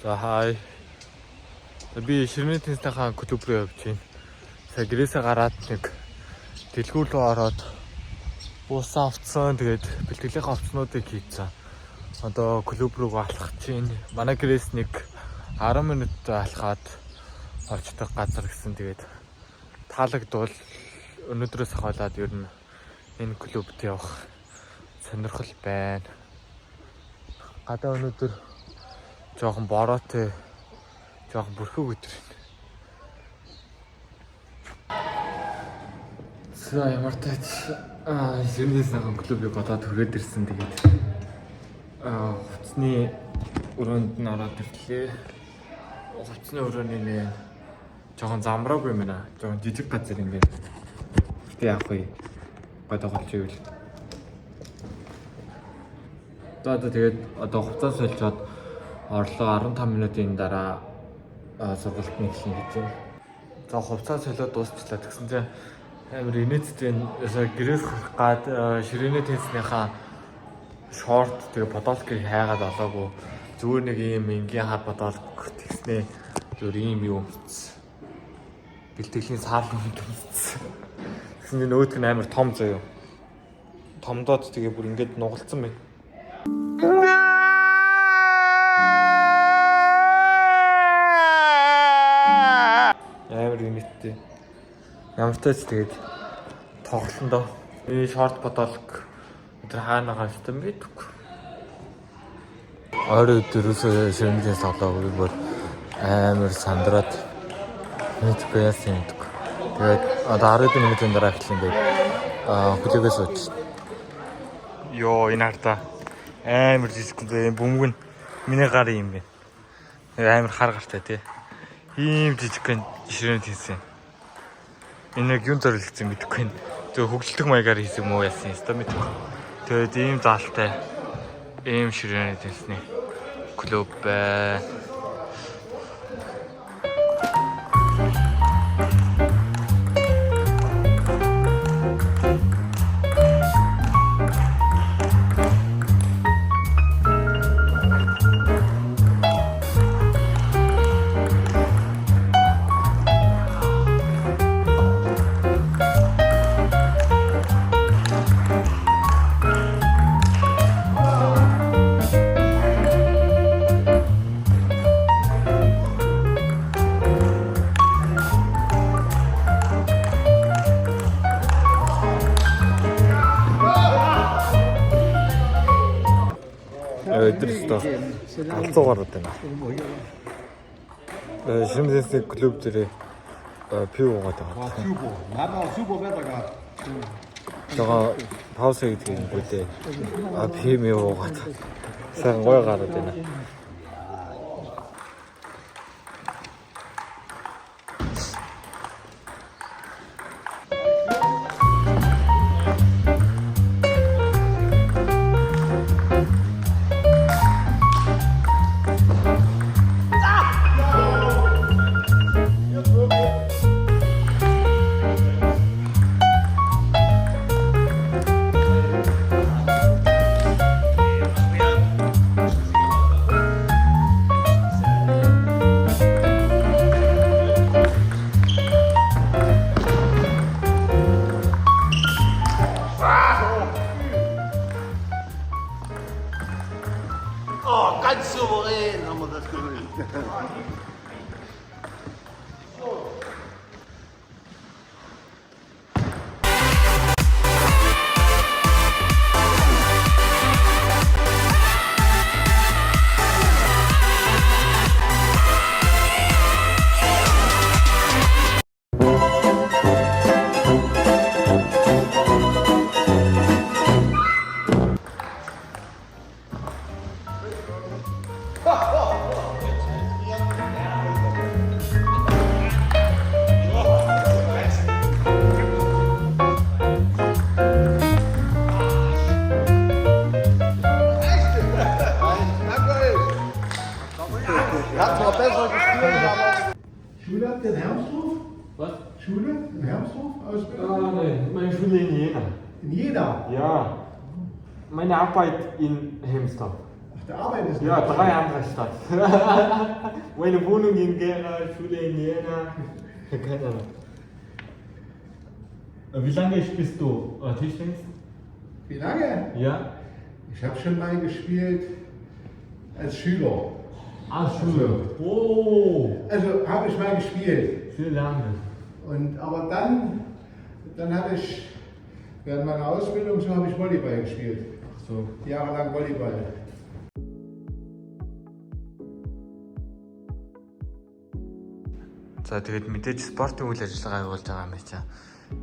За хай. Би Ширнэ теннисийнхаа клуб руу явж байна. Сая гэрээсээ гараад нэг дэлгүүр рүү ороод буусаа авцсан. Тэгээд бэлтгэлийнхаа авцнуудыг хийцэн. Одоо клуб руу алхах чинь манай гэрээс нэг 10 минут алхаад очдог газар гэсэн. Тэгээд таалагдвал өнөөдрөөс хаваад ер нь энэ клубт явах сонирхол байна. Гадаа өнөөдөр жоохон бороотой, жоохон бүрхэг өдөр байна. За ямар тач Ширнэгийн клубыг бодоод түргээд ирсэн. Тэгээд хувцсны өрөөнд нь ороод ирлээ. Хувцсны өрөөний нэ жоохон замраагүй юм байна. Жоохон жижиг газар ингээд. Гэтэ яах вэ? Гадаагалж ивэл. Тэгээд одоо хувцас солилцоод орлого 15 минутын дараа сургалт нь эхэлнэ гэж байна. За хувцас солиод дуусчлаа гэсэн чинь амар инээдтэй гэрээс хүрэх гад Ширнэ теннисийнхаа шорт тэгээ подолкыг хайгаад олоогүй. Зүгээр нэг ийм энгийн хар подолк тэгснээ зүгээр ийм юу бэлтгэлийн саар юм гэсэн. Тэгсэн чинь өөдг нь амар том заяа. Томдоод тэгээ бүр ингээд нугалцсан байна. Амар инээдтэй. Ямар ч тач тэгээд тоглолтондоо энэ шорт подолк өдөр хаанагаа хэвтэн мэдвгүй. Орой өдрөөсөө Ширнэгийн тоглоог бүр амар сандраад мэдгүй яасан юм. Тэгээд одоо 10 минутын дараа эхлэн гээд хүлээгээ сууж. Йоо энэ хартаа амар жижиг юм бөмбөг нь миний гарын юм байна. Амар хар гартай тий. Ийм жижиг гэн Ширнэ теннис. Энэ яг юун зориулсан мэдэхгүй. Тэгээ хөгжөлтөг маягаар хийсэн юм уу яасан юм ста мэдэхгүй. Тэгээд ийм заалтай ийм Ширнэ теннисний клуб байна. Өдөртөө 500 гаруй байна. Ширнэгийн клуб дээр пив уугаад байгаа. Жага пауз хийдэг юм бэлээ. Пив уугаад сайн гой гараад байна. Oh, ganz souverän haben wir das gelöst. Hat zwar besser gespielt, aber... Schule habt ihr in Hermsdorf? Was? Schule in Hermsdorf? Nein, meine Schule in Jena. In Jena? Ja. Meine Arbeit in Helmsdorf. Ach der Arbeit ist Ja, nicht 3 andere Stadt. Meine Wohnung in Gera, Schule in Jena. Keine Ahnung. Wie lange spielst du Tischtennis? Wie lange? Ja. Ich habe schon mal gespielt als Schüler. Ah, Schule. Oh, Also habe ich mal gespielt. sehr lange. Aber dann habe ich, während meiner Ausbildung, so habe ich Volleyball gespielt. So. Jahrelang Volleyball. За тэгээд мэдээж спортын үйл ажиллагаа явуулж байгаа юм чинь.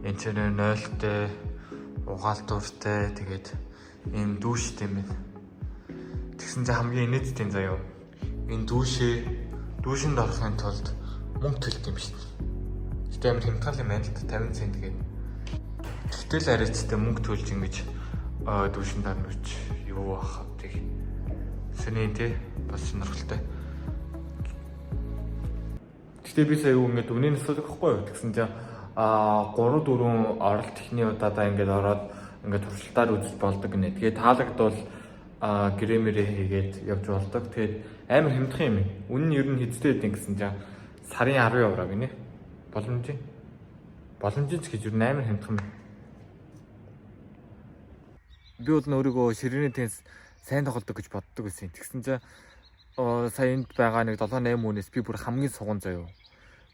Энд чинь 0-тэй, угаалтууртай тэгээд ийм дүүштэй юм байна. Тэгсэн чинь хамгийн инээдтэй заяа. Энэ дүүшинд орохын тулд мөнгө төлт юм шүү дээ. Гэтэ амар хямдхан юм байна л да 50 цент гээд. Гэтэл арайчтай мөнгө төлж ингэж дүүшинд орно гэж юу ах вэ? Сэний тий бас сонирхолтой. Гэтэ би сая ингээд үнийн асуудаг хгүй юу? Тэгсэн чинь 3-4 оролт ихний удаадаа ингээд ороод ингээд туршилтаар үзэж болдог гинэ. Тэгээд таалагдвал грэмэрээ хийгээд явж болдог. Тэгээд амар хямдхан юм. Үнэн нь ер нь хэзээ байдیں гэсэн чинь сарын 10 евро гинэ. Боломжийн ч гэж ер нь амар хямдхан. Би бол өөрийгөө ширээний теннис сайн тоглодог гэж боддог байсан. Тэгсэн чинь сая энд байгаа нэг 7-8 хүнээс би бүр хамгийн суган заяа.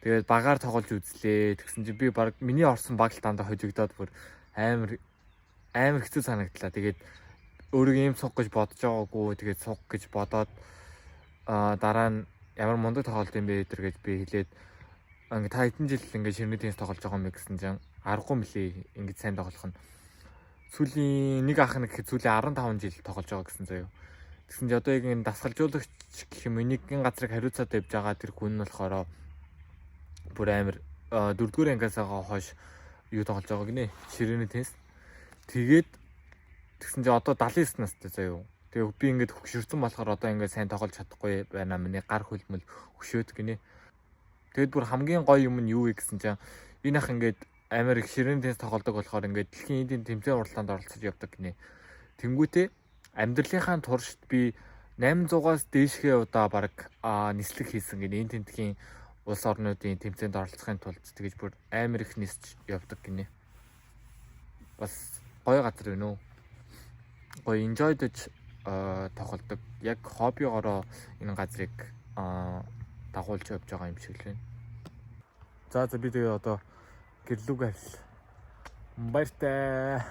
Тэгээд багаар тоглож үзлээ. Тэгсэн чинь би баг миний орсон баг л дандаа хожигдоод бүр амар хэцүү санагдлаа. Тэгээд өөрийгөө ийм суг гэж бодож байгаагүй. Тэгээд суг гэж бодоод дараа нь ямар мундаг тоглолт юм бэ гэж би хэлээд ингээ та хэдэн жил ингээ ширээний теннис тоглож байгаа юм бэ гэсэн чинь аргагүй мөлий ингээ сайн тоглох нь. Сүүлийн нэг ах нэг сүүлийн 15 жил тоглож байгаа гэсэн заяа. Тэгсэн чинь одоо яг энэ дасгалжуулагч гэх юм нэгэн газрыг хариуцаад явж байгаа тэр хүн нь болохоор бүр амар 4-р ангиасаа хойш юу тоглож байгаа гинэ ширээний теннис. Тэгээд тэгсэн чинь одоо 79 настай заяа. Тэгээ би ингээд хөгшөрсөн болохоор одоо ингээд сайн тоглож чадахгүй байна. Миний гар хөлмөл хөшөөд гинэ. Тэгээд бүр хамгийн гоё юм нь юу вэ гэсэн чинь энэ ах ингээд амар их ширээний теннис тоглодог болохоор ингээд дэлхийн эдийн тэмцээн уралдаанд оролцож явдаг гинэ. Тэнгүүтээ амьдралынхаа туршид би 800-аас дээшгээ удаа баг нислэг хийсэн гинэ. Энэ тентхийн улс орнуудын тэмцээнд оролцохын тулд тэгэж бүр амар их нисч явдаг гинэ. Бас гоё газар байна уу? Гоё enjoy дэж тоглодог. Яг хоббигоороо энэ газрыг дагуулж явж байгаа юм шиг л байна. За би тэгээ одоо гэрлүүгээ авлаа. Баяртай.